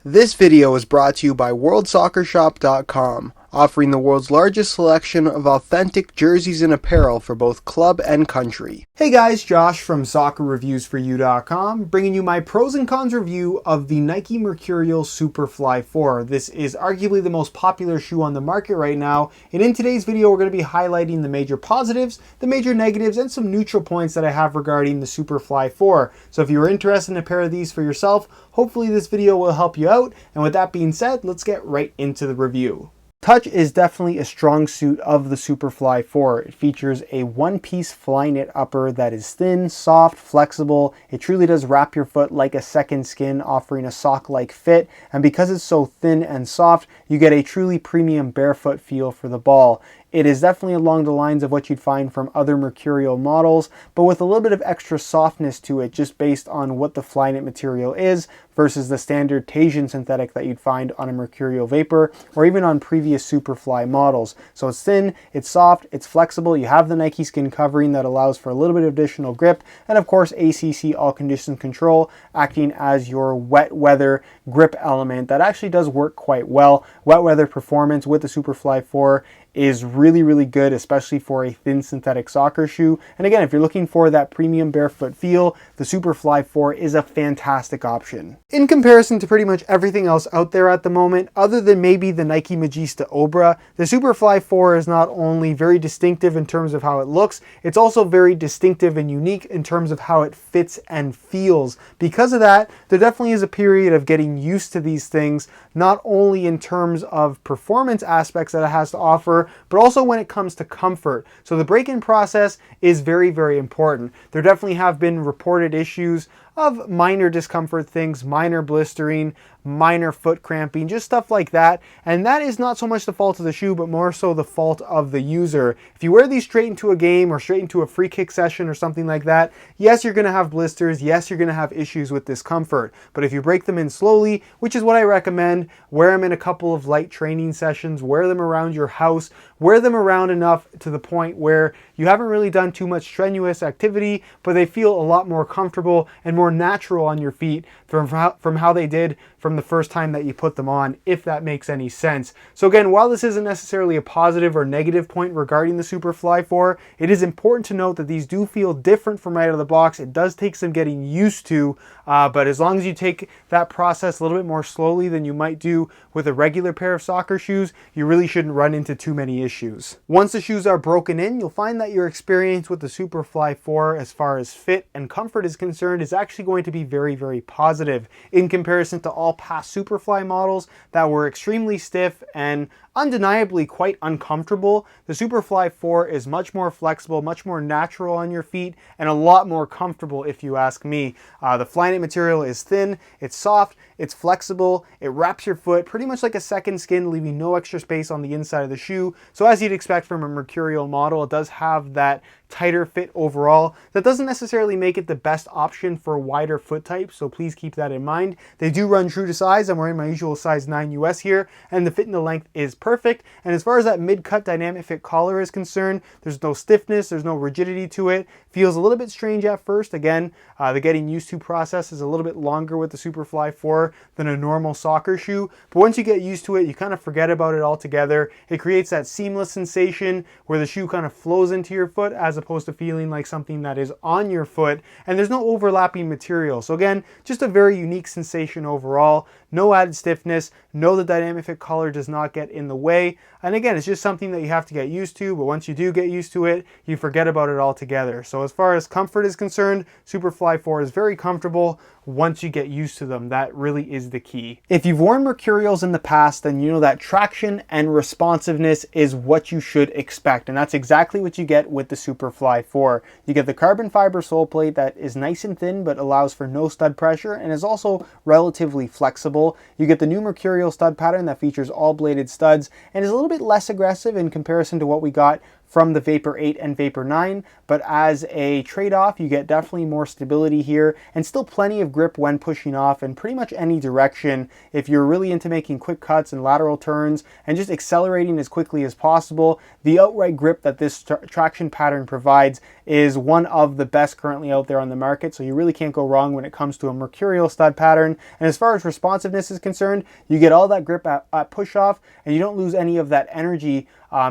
This video is brought to you by WorldSoccerShop.com, offering the world's largest selection of authentic jerseys and apparel for both club and country. Hey guys, Josh from SoccerReviewsForYou.com, bringing you my pros and cons review of the Nike Mercurial Superfly 4. This is arguably the most popular shoe on the market right now, and in today's video we're going to be highlighting the major positives, the major negatives, and some neutral points that I have regarding the Superfly 4. So if you're interested in a pair of these for yourself, hopefully this video will help you out, and with that being said, let's get right into the review. Touch is definitely a strong suit of the Superfly 4. It features a one-piece fly knit upper that is thin, soft, flexible. It truly does wrap your foot like a second skin, offering a sock-like fit. And because it's so thin and soft, you get a truly premium barefoot feel for the ball. It is definitely along the lines of what you'd find from other Mercurial models, but with a little bit of extra softness to it just based on what the fly knit material is versus the standard Tasian synthetic that you'd find on a Mercurial Vapor or even on previous Superfly models. So it's thin, it's soft, it's flexible, you have the Nike skin covering that allows for a little bit of additional grip, and of course ACC all condition control acting as your wet weather grip element that actually does work quite well. Wet weather performance with the Superfly 4 is really good, especially for a thin synthetic soccer shoe. And again, if you're looking for that premium barefoot feel, the Superfly 4 is a fantastic option. In comparison to pretty much everything else out there at the moment, other than maybe the Nike Magista Obra, the Superfly 4 is not only very distinctive in terms of how it looks, it's also very distinctive and unique in terms of how it fits and feels. Because of that, there definitely is a period of getting used to these things, not only in terms of performance aspects that it has to offer, but also when it comes to comfort. So the break-in process is very important. There definitely have been reported issues of minor discomfort things, minor blistering, minor foot cramping, just stuff like that. And that is not so much the fault of the shoe, but more so the fault of the user. If you wear these straight into a game or straight into a free kick session or something like that, yes, you're going to have blisters. Yes, you're going to have issues with discomfort. But if you break them in slowly, which is what I recommend, wear them in a couple of light training sessions, wear them around your house, wear them around enough to the point where you haven't really done too much strenuous activity, but they feel a lot more comfortable and more natural on your feet from how they did from the first time that you put them on, if that makes any sense. So again, while this isn't necessarily a positive or negative point regarding the Superfly 4, it is important to note that these do feel different from right out of the box. It does take some getting used to, but as long as you take that process a little bit more slowly than you might do with a regular pair of soccer shoes, you really shouldn't run into too many issues. Once the shoes are broken in, you'll find that your experience with the Superfly 4 as far as fit and comfort is concerned is actually going to be very positive in comparison to all past Superfly models that were extremely stiff and undeniably quite uncomfortable. The Superfly 4 is much more flexible, much more natural on your feet, and a lot more comfortable if you ask me. The fly knit material is thin, it's soft, it's flexible, it wraps your foot pretty much like a second skin, leaving no extra space on the inside of the shoe. So as you'd expect from a Mercurial model, it does have that tighter fit overall. That doesn't necessarily make it the best option for wider foot types, so please keep that in mind. They do run true to size. I'm wearing my usual size 9 US here, and the fit and the length is perfect. And as far as that mid-cut dynamic fit collar is concerned, there's no stiffness, there's no rigidity to it. Feels a little bit strange at first. Again, the getting used to process is a little bit longer with the Superfly 4 than a normal soccer shoe, but once you get used to it, you kind of forget about it altogether. It creates that seamless sensation where the shoe kind of flows into your foot as opposed to feeling like something that is on your foot, and there's no overlapping material. So again, just a very unique sensation overall. No added stiffness, no, the dynamic fit collar does not get in the way. And again, it's just something that you have to get used to, but once you do get used to it, you forget about it altogether. So as far as comfort is concerned, Superfly 4 is very comfortable once you get used to them. That really is the key. If you've worn Mercurials in the past, then you know that traction and responsiveness is what you should expect. And that's exactly what you get with the Superfly 4. You get the carbon fiber sole plate that is nice and thin, but allows for no stud pressure and is also relatively flexible. You get the new Mercurial stud pattern that features all bladed studs and is a little bit less aggressive in comparison to what we got from the Vapor 8 and Vapor 9, but as a trade-off, you get definitely more stability here and still plenty of grip when pushing off in pretty much any direction. If you're really into making quick cuts and lateral turns and just accelerating as quickly as possible, the outright grip that this traction pattern provides is one of the best currently out there on the market, so you really can't go wrong when it comes to a Mercurial stud pattern. And as far as responsiveness is concerned, you get all that grip at push off, and you don't lose any of that energy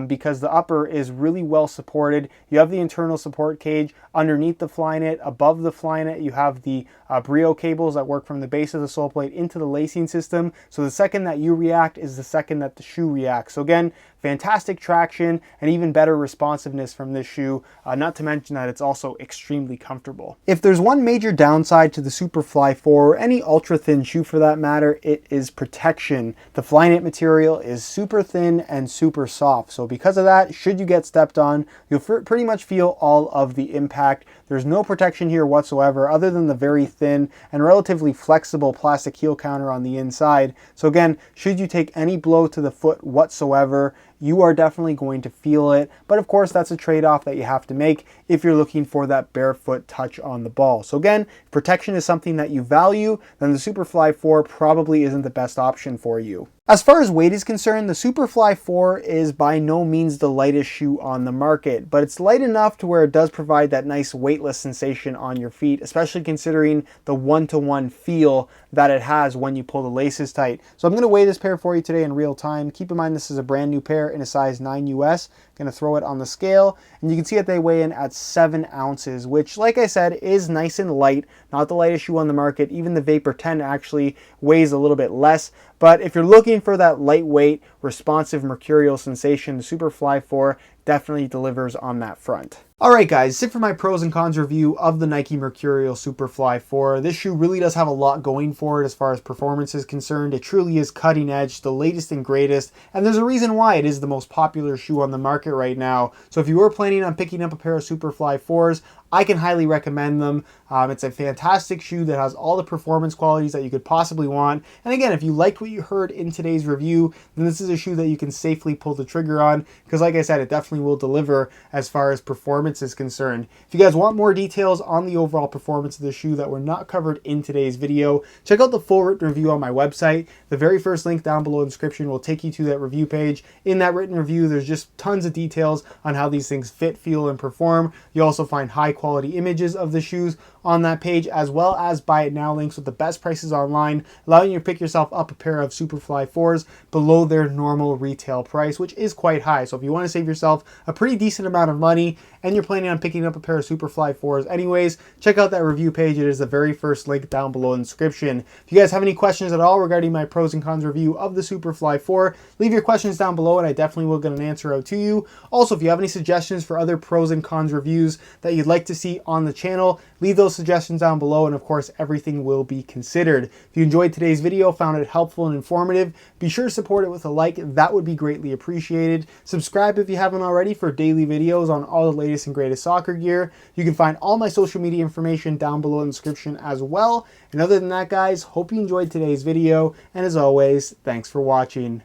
because the upper is really well supported. You have the internal support cage underneath the Flyknit. Above the Flyknit, you have the Brio cables that work from the base of the sole plate into the lacing system. So the second that you react is the second that the shoe reacts. So again, fantastic traction and even better responsiveness from this shoe, not to mention that it's also extremely comfortable. If there's one major downside to the Superfly 4, or any ultra thin shoe for that matter, it is protection. The Flyknit material is super thin and super soft. So because of that, should you get stepped on, you'll pretty much feel all of the impact. There's no protection here whatsoever other than the very thin and relatively flexible plastic heel counter on the inside. So again, should you take any blow to the foot whatsoever, you are definitely going to feel it. But of course, that's a trade-off that you have to make if you're looking for that barefoot touch on the ball. So again, if protection is something that you value, then the Superfly 4 probably isn't the best option for you. As far as weight is concerned, the Superfly 4 is by no means the lightest shoe on the market, but it's light enough to where it does provide that nice weightless sensation on your feet, especially considering the one-to-one feel that it has when you pull the laces tight. So I'm going to weigh this pair for you today in real time. Keep in mind this is a brand new pair in a size 9 US. Going to throw it on the scale, and you can see that they weigh in at 7 ounces, which, like I said, is nice and light. Not the lightest shoe on the market. Even the Vapor 10 actually weighs a little bit less. But if you're looking for that lightweight, responsive Mercurial sensation, the Superfly 4 definitely delivers on that front. Alright guys, that's it for my pros and cons review of the Nike Mercurial Superfly 4. This shoe really does have a lot going for it as far as performance is concerned. It truly is cutting edge, the latest and greatest, and there's a reason why it is the most popular shoe on the market right now. So if you were planning on picking up a pair of Superfly 4s, I can highly recommend them. It's a fantastic shoe that has all the performance qualities that you could possibly want. And again, if you liked what you heard in today's review, then this is a shoe that you can safely pull the trigger on, because like I said, it definitely will deliver as far as performance is concerned. If you guys want more details on the overall performance of the shoe that were not covered in today's video, check out the full written review on my website. The very first link down below in the description will take you to that review page. In that written review, there's just tons of details on how these things fit, feel, and perform. You also find high quality images of the shoes on that page, as well as buy it now links with the best prices online, allowing you to pick yourself up a pair of Superfly 4s below their normal retail price, which is quite high. So if you want to save yourself a pretty decent amount of money and you're planning on picking up a pair of Superfly 4s anyways, check out that review page. It is the very first link down below in the description. If you guys have any questions at all regarding my pros and cons review of the Superfly 4, leave your questions down below and I definitely will get an answer out to you. Also, if you have any suggestions for other pros and cons reviews that you'd like to see on the channel, leave those suggestions down below, and of course everything will be considered. If you enjoyed today's video, found it helpful and informative, be sure to support it with a like. That would be greatly appreciated. Subscribe if you haven't already for daily videos on all the latest and greatest soccer gear. You can find all my social media information down below in the description as well. And other than that guys, hope you enjoyed today's video, and as always, thanks for watching.